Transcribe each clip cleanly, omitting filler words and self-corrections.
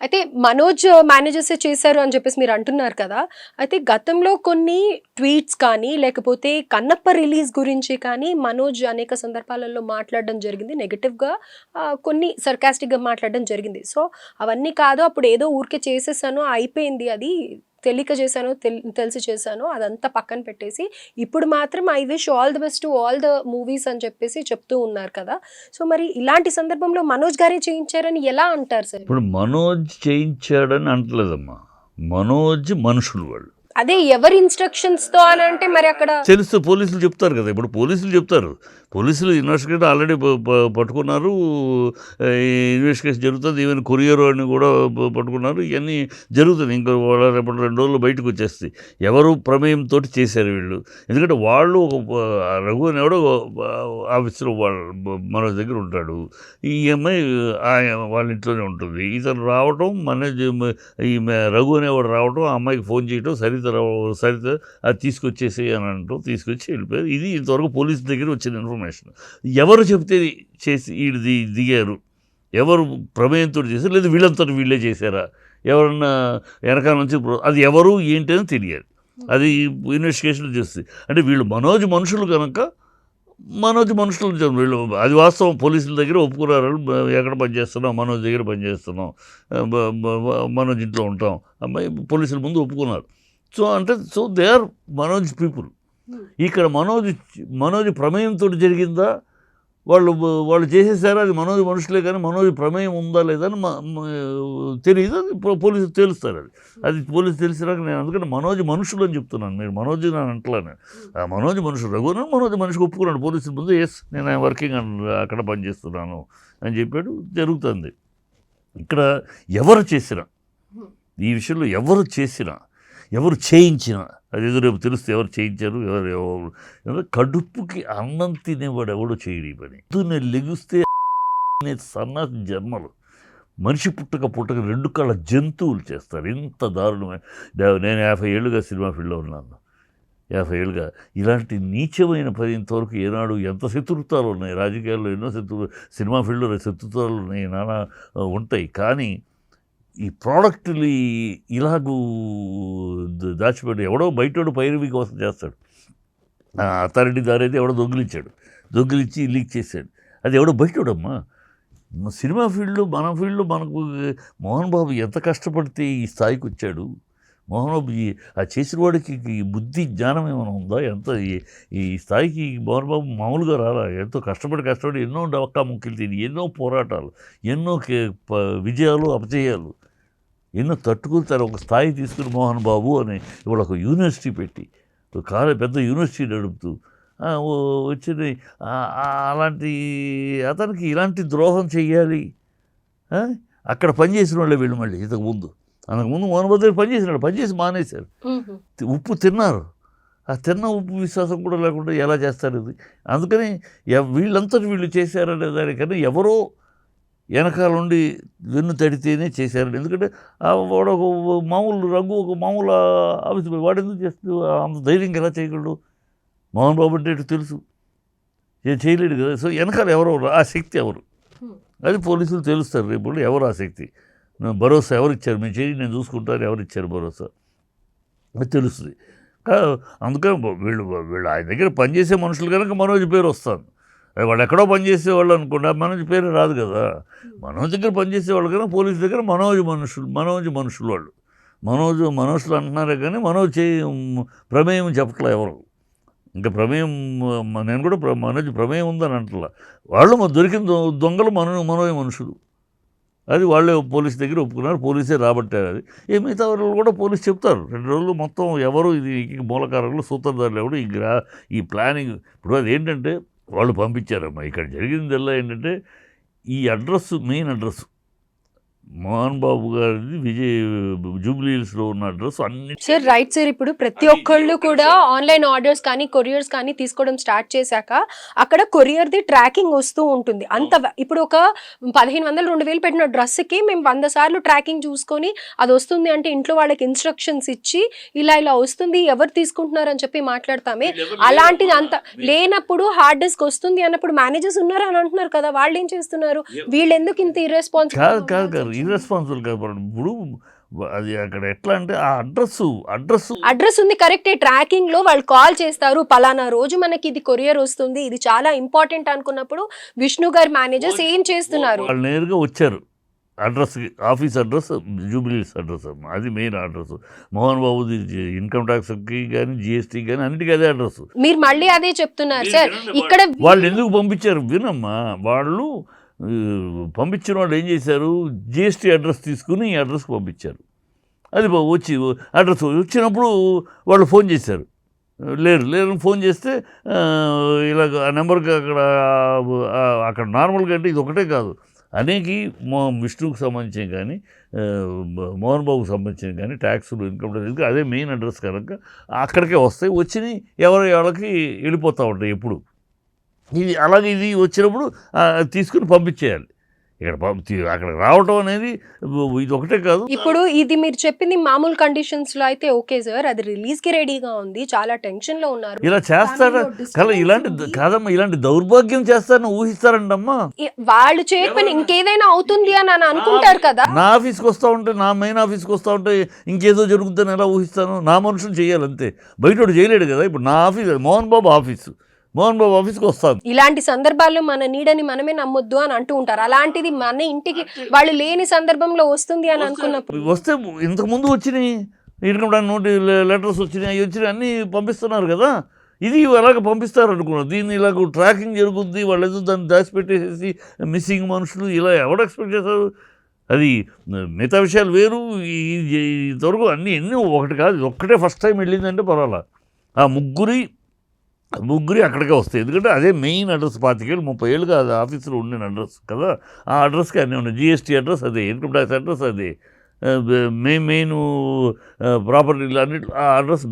అయితే మనోజ్ మేనేజర్సే చేశారు అని చెప్పేసి మీరు అంటున్నారు కదా. అయితే గతంలో కొన్ని ట్వీట్స్ కానీ, లేకపోతే కన్నప్ప రిలీజ్ గురించి కానీ మనోజ్ అనేక సందర్భాలలో మాట్లాడడం జరిగింది. నెగెటివ్‌గా కొన్ని సర్కాస్టిక్‌గా మాట్లాడడం జరిగింది. సో, అవన్నీ కాదు అప్పుడు ఏదో ఊరికే చేసేసాను అయిపోయింది అది. తెలియక చేశాను, తెలిసి చేశాను అదంతా పక్కన పెట్టేసి, ఇప్పుడు మాత్రం I wish all the best to all the movies అని చెప్పేసి చెప్తూ ఉన్నారు కదా. సో, మరి ఇలాంటి సందర్భంలో మనోజ్ గారే చేయించారని ఎలా అంటారు సార్? ఇప్పుడు మనోజ్ చేయించాడని అంటలేదమ్మా. మనోజ్ మనుషులు వాళ్ళు. అదే ఎవరి ఇన్స్ట్రక్షన్స్‌తో అని అంటే మరి అక్కడ తెలుసు, పోలీసులు చెప్తారు కదా. ఇప్పుడు పోలీసులు చెప్తారు. పోలీసులు ఇన్వెస్టిగేట్ ఆల్రెడీ పట్టుకున్నారు. ఇన్వెస్టిగేషన్ జరుగుతుంది. ఈవెన్ కొరియర్ అని కూడా పట్టుకున్నారు. ఇవన్నీ జరుగుతుంది. ఇంకా వాళ్ళ రేపటి 2 రోజులు బయటకు వచ్చేస్తాయి ఎవరు ప్రమేయంతో చేశారు వీళ్ళు. ఎందుకంటే వాళ్ళు ఒక రఘు అని ఎవడో ఆఫీసులో మనోజ్ దగ్గర ఉంటాడు. ఈ అమ్మాయి వాళ్ళ ఇంట్లోనే ఉంటుంది. ఇతను రావటం ఈ రఘు అనేవాడు రావటం, ఆ అమ్మాయికి ఫోన్ చేయటం, సరిత అది తీసుకొచ్చేసి అని అంటాం, తీసుకొచ్చి వెళ్ళిపోయారు. ఇది ఇంతవరకు పోలీసు దగ్గర వచ్చిన ఇన్ఫర్మేషన్. ఎవరు చెప్తే చేసి వీళ్ళు దిగారు, ఎవరు ప్రమేయంతో చేశారు, లేదా వీళ్ళే చేశారా, ఎవరన్నా వెనకాల నుంచి అది ఎవరు ఏంటి అని తెలియాలి. అది ఇన్వెస్టిగేషన్ చేస్తుంది. అంటే వీళ్ళు మనోజ్ మనుషులు కనుక మనోజ్ మనుషులు వీళ్ళు అది వాస్తవం. పోలీసుల దగ్గర ఒప్పుకున్నారు. ఎక్కడ పనిచేస్తున్నాం, మనోజ్ దగ్గర పనిచేస్తున్నాం, మనోజ్ ఇంట్లో ఉంటాం అమ్మాయి పోలీసుల ముందు ఒప్పుకున్నారు. So they are Manoj people. ఇక్కడ మనోజ్ ప్రమేయంతో జరిగిందా, వాళ్ళు చేసేసారా, అది మనోజ్ మనుషులే కానీ మనోజ్ ప్రమేయం ఉందా లేదా అని తెలియదు. అది పోలీసులు తెలుస్తారు. అది పోలీసు తెలిసినాక నేను అందుకని మనోజ్ మనుషులు అని చెప్తున్నాను. మీరు మనోజ్ అని అంటలాను. ఆ మనోజ్ మనుషులు రఘువరన్ మనోజ్ మనిషికి ఒప్పుకున్నాడు పోలీసుల ముందు. ఎస్ నేను వర్కింగ్ అక్కడ పనిచేస్తున్నాను అని చెప్పాడు. జరుగుతుంది. ఇక్కడ ఎవరు చేసినా, ఈ విషయంలో ఎవరు చేసినా, ఎవరు చేయించినా, అది ఏదో రేపు తెలుస్తే ఎవరు చేయించారు, ఎవరు కడుపుకి అన్నం తినేవాడు ఎవడో చేయడు ఈ పని. నేను లెగిస్తే సన్నాసి జన్మలు, మనిషి పుట్టక 2 కాళ్ళ జంతువులు చేస్తారు. ఇంత దారుణమైన. నేను 50 ఏళ్ళుగా సినిమా ఫీల్డ్లో ఉన్నాను. 50 ఏళ్ళుగా ఇలాంటి నీచమైన పని ఇంతవరకు ఏనాడు. ఎంత శత్రుత్వాలు ఉన్నాయి రాజకీయాల్లో, ఎన్నో సినిమా ఫీల్డ్లో శత్రుత్వాలు ఉన్నాయి, నానా ఉంటాయి. కానీ ఈ ప్రోడక్ట్లు ఇలాగూ దాచిపెట్టి ఎవడో బయటోడు పైరవీ కోసం చేస్తాడు. అథారిటీ దారైతే ఎవడో దొంగిలించి లీక్ చేశాడు. అది ఎవడో బయటోడమ్మా. సినిమా ఫీల్డ్లో మనకు మోహన్ బాబు ఎంత కష్టపడితే ఈ స్థాయికి వచ్చాడు. మోహన్ బాబు ఆ చేసిన వాడికి బుద్ధి జ్ఞానం ఏమైనా ఉందా? ఈ స్థాయికి మోహన్ బాబు మామూలుగా రాలా. ఎంతో కష్టపడి ఎన్నో డవక్కా ముక్కలు తిని, ఎన్నో పోరాటాలు, ఎన్నో విజయాలు అపజయాలు ఎన్నో తట్టుకుని తను ఒక స్థాయి తీసుకుని మోహన్ బాబు అని ఇవాళ ఒక యూనివర్సిటీ పెట్టి పెద్ద యూనివర్సిటీ నడుపుతూ వచ్చింది. అలాంటి అతనికి ఇలాంటి ద్రోహం చెయ్యాలి. అక్కడ పనిచేసిన వాళ్ళే వీళ్ళు మళ్ళీ అంతకుముందు మోహన్ బాబు దగ్గర పనిచేసి మానేశారు. ఉప్పు తిన్నారు. ఆ తిన్న ఉప్పు విశ్వాసం కూడా లేకుండా ఎలా చేస్తారు ఇది? అందుకని వీళ్ళంతా వీళ్ళు చేశారనే దానికన్నా ఎవరో వెనకాల నుండి వెన్ను తడితేనే చేశారని. ఎందుకంటే వాడు ఒక మామూలు రఘు, ఒక మామూలు ఆఫీస్ వాడు ఎందుకు చేస్తూ అంత ధైర్యంగా ఎలా చేయగలడు? మోహన్ బాబు అంటే తెలుసు, చేయలేడు కదా. సో వెనకాల ఎవరో ఆ శక్తి ఎవరు, అది పోలీసులు తెలుస్తారు రేపు. ఎవరు ఆ శక్తి, భరోసా ఎవరు ఇచ్చారు, మేము చేయి నేను చూసుకుంటాను, ఎవరు ఇచ్చారు భరోసా, అది తెలుస్తుంది. అందుకని వీళ్ళు ఆయన దగ్గర పనిచేసే మనుషులు కనుక మనోజ్ పేరు వస్తుంది. వాళ్ళు ఎక్కడో పనిచేసేవాళ్ళు అనుకోండి, మనోజ్ పేరు రాదు కదా. మనోజ్ దగ్గర పనిచేసేవాళ్ళు కనుక పోలీసు దగ్గర మనోజ్ మనుషులు వాళ్ళు. మనుషులు అంటున్నారే కానీ మనోజ్ ప్రమేయం చెప్పట్లే ఎవరు. ఇంకా ప్రమేయం నేను కూడా మనోజ్ ప్రమేయం ఉందని అంటలా. వాళ్ళు దొరికిన దొంగలు మనోజ్ మనుషులు. అది వాళ్ళే పోలీసు దగ్గర ఒప్పుకున్నారు, పోలీసే రాబట్టారు. అది మిగతా వాళ్ళు కూడా పోలీసు చెప్తారు. 2 రోజులు మొత్తం ఎవరు ఇది మూలకారకులు, సూత్రధారులు ఎవరు, ఈ ప్లానింగ్. ఇప్పుడు అది ఏంటంటే వాళ్ళు పంపించారమ్మా. ఇక్కడ జరిగిందల్లా ఏంటంటే ఈ మెయిన్ అడ్రస్ మోహన్ బాబు గారిది జూబ్లీ హిల్స్లో ఉన్న అడ్రస్ అన్ని. సార్ రైట్ సార్, ఇప్పుడు ప్రతి ఒక్కళ్ళు కూడా ఆన్లైన్ ఆర్డర్స్ కానీ కొరియర్స్ కానీ తీసుకోవడం స్టార్ట్ చేశాక అక్కడ కొరియర్ది ట్రాకింగ్ వస్తూ ఉంటుంది. ఇప్పుడు ఒక 1500-2000 పెట్టిన డ్రెస్కి మేము 100 సార్లు ట్రాకింగ్ చూసుకొని అది వస్తుంది అంటే ఇంట్లో వాళ్ళకి ఇన్స్ట్రక్షన్స్ ఇచ్చి ఇలా వస్తుంది, ఎవరు తీసుకుంటున్నారు అని చెప్పి మాట్లాడతామే. అలాంటిది అంత లేనప్పుడు హార్డ్ డిస్క్ వస్తుంది అన్నప్పుడు మేనేజర్స్ ఉన్నారు అని అంటున్నారు కదా, వాళ్ళు ఏం చేస్తున్నారు? వీళ్ళు ఎందుకు ఇంత ఇర్రెస్పాన్సిబుల్? కాదు ఇర్రెస్పాన్సిబుల్ కాదు. ఇప్పుడు అది అక్కడ ఎట్లా అంటే ఆ అడ్రస్ ఉంది కరెక్టే. ట్రాకింగ్ లో వాళ్ళు కాల్ చేస్తారు, పలానా రోజు మనకి ఇది కొరియర్ వస్తుంది, ఇది చాలా ఇంపార్టెంట్ అనుకున్నప్పుడు విష్ణు గారి మేనేజర్స్ ఏం చేస్తున్నారు? వాళ్ళు నేరుగా వచ్చారు అడ్రస్కి, ఆఫీస్ అడ్రస్ జూబిలీస్ అడ్రస్ అమ్మ, అది మెయిన్ అడ్రస్. మోహన్ బాబుది ఇన్కమ్ ట్యాక్స్కి కానీ జిఎస్టీకి కానీ అన్నిటికీ అదే అడ్రస్. మీరు మళ్ళీ అదే చెప్తున్నారు సార్. ఇక్కడ వాళ్ళు ఎందుకు పంపించారు వినమ్మా, వాళ్ళు పంపించిన వాళ్ళు ఏం చేశారు, జిఎస్టీ అడ్రస్ తీసుకుని ఈ అడ్రస్కి పంపించారు. అది వచ్చి అడ్రస్ వచ్చినప్పుడు వాళ్ళు ఫోన్ చేశారు, లేరు ఫోన్ చేస్తే ఇలాగ ఆ నెంబర్కి అక్కడ నార్మల్గా అంటే ఇది ఒకటే కాదు, అనేకి విష్ణువుకి సంబంధించిన కానీ మోహన్ బాబుకి సంబంధించిన కానీ ట్యాక్సులు ఇన్కమ్ ట్యాక్స్ అదే మెయిన్ అడ్రస్ కనుక అక్కడికే వస్తాయి. వచ్చినాయి వాళ్ళకి వెళ్ళిపోతూ ఉంటాయి ఎప్పుడు. ఇది అలాగే ఇది వచ్చినప్పుడు తీసుకుని పంపించేయాలి. అక్కడ రావటం అనేది ఇది ఒకటే కాదు. ఇప్పుడు ఇది మీరు చెప్పింది మామూలు కండిషన్స్ లో అయితే ఓకే సార్, అది రిలీజ్ కి రెడీగా ఉంది, చాలా టెన్షన్ లో ఉన్నారు, ఇలా చేస్తారా కదా, ఇలాంటి కాదమ్మా, ఇలాంటి దౌర్భాగ్యం చేస్తారని ఊహిస్తారంటమ్మా. వాళ్ళు చేయకపోయినా ఇంకేదైనా అవుతుంది అని అనుకుంటారు కదా. నా ఆఫీస్కి వస్తూ ఉంటే, నా మెయిన్ ఆఫీస్కి వస్తూ ఉంటే ఇంకేదో జరుగుతుందని ఎలా ఊహిస్తాను? నా మనుషులు చేయాలి అంతే, బయట చేయలేడు కదా. ఇప్పుడు నా ఆఫీస్ మోహన్ బాబు ఆఫీస్కి వస్తాను. ఇలాంటి సందర్భాల్లో మన నీడని మనమే నమ్మొద్దు అని అంటూ ఉంటారు. అలాంటిది మన ఇంటికి వాళ్ళు లేని సందర్భంలో వస్తుంది అని అనుకున్నప్పుడు వస్తే ఇంతకుముందు వచ్చినాయి ఇన్కమ్ ట్యాక్స్ నోటి లెటర్స్ వచ్చినాయి, అవి వచ్చినాయి, అన్నీ పంపిస్తున్నారు కదా. ఇది అలాగ పంపిస్తారు అనుకున్నారు. దీన్ని ఇలాగ ట్రాకింగ్ జరుగుద్ది, వాళ్ళు ఏదో దాన్ని దాచిపెట్టేసేసి మిస్సింగ్ మనుషులు ఇలా ఎవరు ఎక్స్పెక్ట్ చేస్తారు? అది మిగతా విషయాలు వేరు, ఇంతవరకు ఎన్ని ఒకటి కాదు, ఒక్కటే ఫస్ట్ టైం వెళ్ళిందంటే పర్వాలా. ఆ ముగ్గురి అక్కడికే వస్తాయి. ఎందుకంటే అదే మెయిన్ అడ్రస్, 25 ఏళ్ళు 30 ఏళ్ళుగా అది ఆఫీసులో ఉండిన అడ్రస్ కదా. ఆ అడ్రస్కి అన్నీ ఉన్నాయి. జిఎస్టీ అడ్రస్ అదే, ఇన్కమ్ ట్యాక్స్ అడ్రస్ అదే, మెయిన్ ప్రాపర్టీలు అన్నిటి ఆ అడ్రస్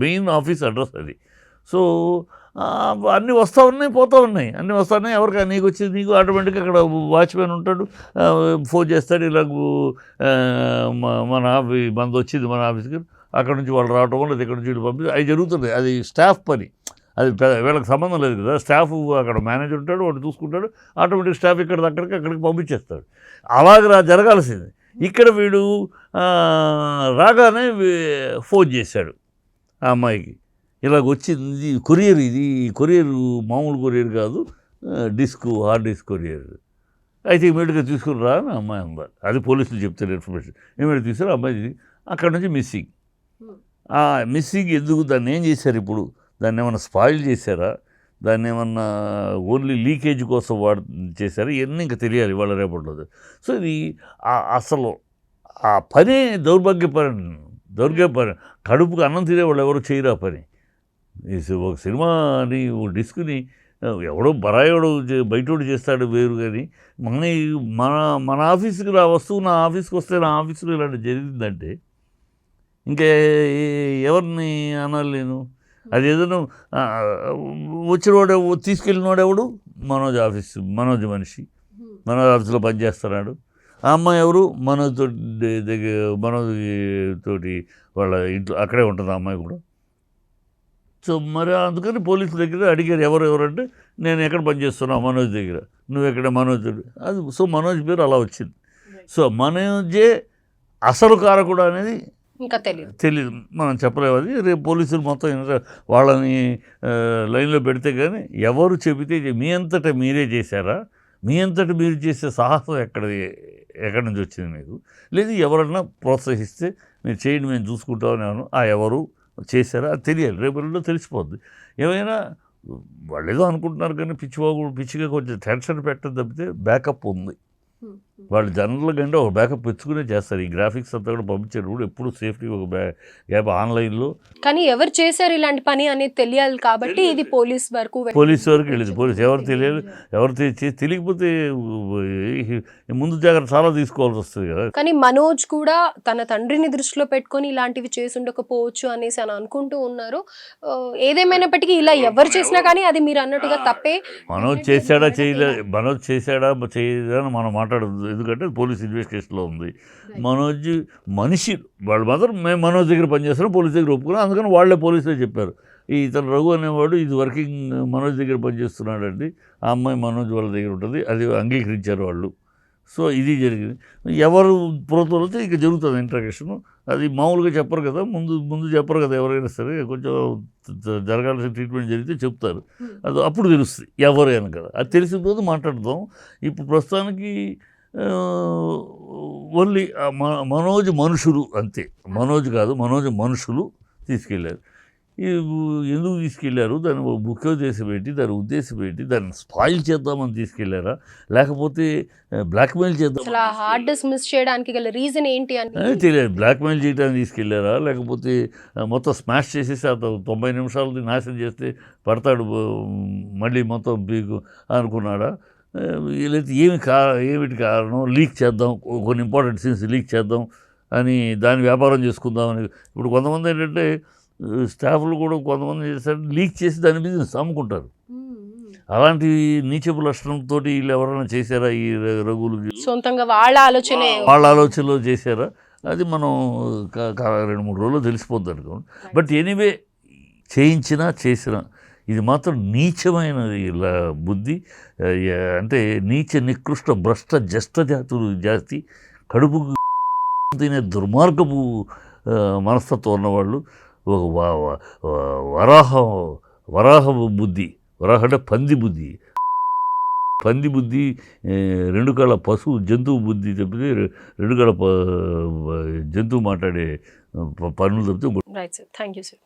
మెయిన్ ఆఫీస్ అడ్రస్ అది. సో అన్నీ వస్తూ ఉన్నాయి, పోతూ ఉన్నాయి, అన్నీ వస్తూ ఉన్నాయి. ఎవరికి నీకు వచ్చేది నీకు ఆటోమేటిక్గా అక్కడ వాచ్మెన్ ఉంటాడు, ఫోన్ చేస్తాడు, ఇలాగ మనది వచ్చింది మన ఆఫీస్కి, అక్కడ నుంచి వాళ్ళు రావటం వల్ల ఇక్కడ నుంచి పంపిస్తే అవి జరుగుతుంది. అది స్టాఫ్ పని, అది వీళ్ళకి సంబంధం లేదు కదా. స్టాఫ్ అక్కడ మేనేజర్ ఉంటాడు, వాడు చూసుకుంటాడు, ఆటోమేటిక్ స్టాఫ్ అక్కడికి పంపించేస్తాడు. అలాగ జరగాల్సింది. ఇక్కడ వీడు రాగానే ఫోన్ చేశాడు ఆ అమ్మాయికి, ఇలాగ వచ్చింది కొరియర్, ఇది కొరియర్ మామూలు కొరియర్ కాదు, హార్డ్ డిస్క్ కొరియర్, అయితే ఇమీడియట్గా తీసుకుని రా అని అమ్మాయి అన్నారు. అది పోలీసులు చెప్తారు ఇన్ఫర్మేషన్. ఇమీడియట్గా తీసుకుని అమ్మాయి అక్కడ నుంచి మిస్సింగ్ ఎందుకు, దాన్ని ఏం చేశారు? ఇప్పుడు దాన్ని ఏమన్నా స్పాయిల్ చేశారా, దాన్ని ఏమన్నా ఓన్లీ లీకేజ్ కోసం చేశారా, ఇవన్నీ ఇంకా తెలియాలి వాళ్ళ రేపట్లో. సో ఇది అసలు ఆ పనే దౌర్భాగ్య పని. కడుపుకు అన్నం తినేవాళ్ళు ఎవరు చేయరు ఆ పని. ఒక సినిమాని డిస్క్ని ఎవడో బరాయోడు బయటోడు చేస్తాడు వేరు, కానీ మన ఆఫీస్కి వస్తువు నా ఆఫీస్కి వస్తే నా ఆఫీస్లో ఇలాంటి జరిగిందంటే ఇంకా ఎవరిని అనాలి నేను? అది ఏదైనా వచ్చినవాడు తీసుకెళ్ళినవాడెవడు? మనోజ్ మనిషి, మనోజ్ ఆఫీస్లో పనిచేస్తున్నాడు. ఆ అమ్మాయి ఎవరు? మనోజ్ తోటి వాళ్ళ ఇంట్లో అక్కడే ఉంటుంది ఆ అమ్మాయి కూడా. సో మరి అందుకని పోలీసుల దగ్గర అడిగారు ఎవరంటే, నేను ఎక్కడ పనిచేస్తున్నావు? మనోజ్ దగ్గర. నువ్వు ఎక్కడ? మనోజ్. అది సో మనోజ్ పేరు అలా వచ్చింది. సో మనోజే అసలు కారకుడు అనేది ఇంకా తెలియదు, మనం చెప్పలేము. అది రేపు పోలీసులు మొత్తం వాళ్ళని లైన్లో పెడితే కానీ ఎవరు చెబితే మీ అంతటా మీరే చేశారా, మీ అంతటా మీరు చేసే సాహసం ఎక్కడి నుంచి వచ్చింది మీకు, లేదు ఎవరన్నా ప్రోత్సహిస్తే మీరు చేయండి మేము చూసుకుంటామని ఎవరు చేశారా అది తెలియాలి. రేపు తెలిసిపోద్ది. ఏమైనా వాళ్ళు ఏదో అనుకుంటున్నారు కానీ పిచ్చిగా కొంచెం టెన్షన్ పెట్టడం తప్పితే బ్యాకప్ ఉంది. వాళ్ళు జనరల్గా అంటే ఒక బ్యాకప్ పెంచుకునే చేస్తారు. ఈ గ్రాఫిక్స్ అంతా కూడా పంపించారు కూడా ఎప్పుడు సేఫ్టీ ఒక గ్యాప్ ఆన్లైన్లో. కానీ ఎవరు చేశారు ఇలాంటి పని అనేది తెలియాలి కాబట్టి ఇది పోలీస్ వరకు వెళ్ళింది. పోలీస్ ఎవరు తెలియాలి, ఎవరు తెలియకపోతే ముందు జాగ్రత్త చాలా తీసుకోవాల్సి వస్తుంది కదా. కానీ మనోజ్ కూడా తన తండ్రిని దృష్టిలో పెట్టుకొని ఇలాంటివి చేసి ఉండకపోవచ్చు అనేసి అని అనుకుంటూ ఉన్నారు. ఏదేమైనప్పటికీ ఇలా ఎవరు చేసినా కానీ అది మీరు అన్నట్టుగా తప్పే. మనోజ్ చేశాడా చేయలేదని మనం మాట్లాడదు, ఎందుకంటే పోలీస్ ఇన్వెస్టిగేషన్లో ఉంది. మనోజ్ మనిషి, వాళ్ళ మాత్రం మేము మనోజ్ దగ్గర పనిచేస్తున్నాం, పోలీస్ దగ్గర ఒప్పుకున్నాం, అందుకని వాళ్ళే పోలీసులే చెప్పారు ఇతను రఘు అనేవాడు ఇది మనోజ్ దగ్గర పనిచేస్తున్నాడండి, ఆ అమ్మాయి మనోజ్ వాళ్ళ దగ్గర ఉంటుంది, అది అంగీకరించారు వాళ్ళు. సో ఇది జరిగింది. ఎవరు ప్రోత్సహిస్తే ఇక జరుగుతుంది ఇంట్రాగేషను. అది మామూలుగా చెప్పరు కదా, ముందు చెప్పరు కదా ఎవరైనా సరే. కొంచెం జరగాల్సిన ట్రీట్మెంట్ జరిగితే చెప్తారు. అది అప్పుడు తెలుస్తుంది ఎవరు అని కదా. అది తెలిసిన రోజు మాట్లాడదాం. ఇప్పుడు ప్రస్తుతానికి ఓన్లీ మనోజ్ మనుషులు అంతే. మనోజ్ కాదు, మనోజ్ మనుషులు తీసుకెళ్ళారు. ఎందుకు తీసుకెళ్లారు, దాని ముఖ్య ఉద్దేశం ఏంటి, దాని ఉద్దేశం ఏంటి, దాన్ని స్పాయిల్ చేద్దామని తీసుకెళ్లారా, లేకపోతే బ్లాక్మెయిల్ చేద్దాం అసలు ఆ హార్డ్ డిస్మిస్ చేయడానికి గల రీజన్ ఏంటి అని తెలియదు. బ్లాక్మెయిల్ చేయడానికి తీసుకెళ్లారా, లేకపోతే మొత్తం స్మాష్ చేసేసి 90 నిమిషాలది నాశనం చేస్తే పడతాడు మళ్ళీ మొత్తం బీకు అనుకున్నాడా, లేకపోతే ఏమిటి కారణం, లీక్ చేద్దాం, కొన్ని ఇంపార్టెంట్ సీన్స్ లీక్ చేద్దాం అని దాన్ని వ్యాపారం చేసుకుందామని. ఇప్పుడు కొంతమంది ఏంటంటే స్టాఫ్లు కూడా కొంతమంది చేస్తారు, లీక్ చేసి దాని బిజినెస్ అమ్ముకుంటారు. అలాంటి నీచపు లక్షణంతో వీళ్ళు ఎవరైనా చేశారా, ఈ రఘువులు సొంతంగా వాళ్ళ ఆలోచనలో చేశారా, అది మనం 2-3 రోజుల్లో తెలిసిపోద్ది అనుకోండి. బట్ ఎనీవే చేసినా ఇది మాత్రం నీచమైన బుద్ధి. అంటే నీచ నికృష్ట భ్రష్ట జష్టజాతులు జాతి, కడుపు తినే దుర్మార్గపు మనస్తత్వం ఉన్నవాళ్ళు. ఒక వరాహ బుద్ధి, వరాహ అంటే పంది బుద్ధి, 2 కళ్ళ పశువు జంతువు బుద్ధి తప్పితే 2 కళ్ళ జంతువు మాట్లాడే పనులు తప్పితే. Right sir, thank you sir.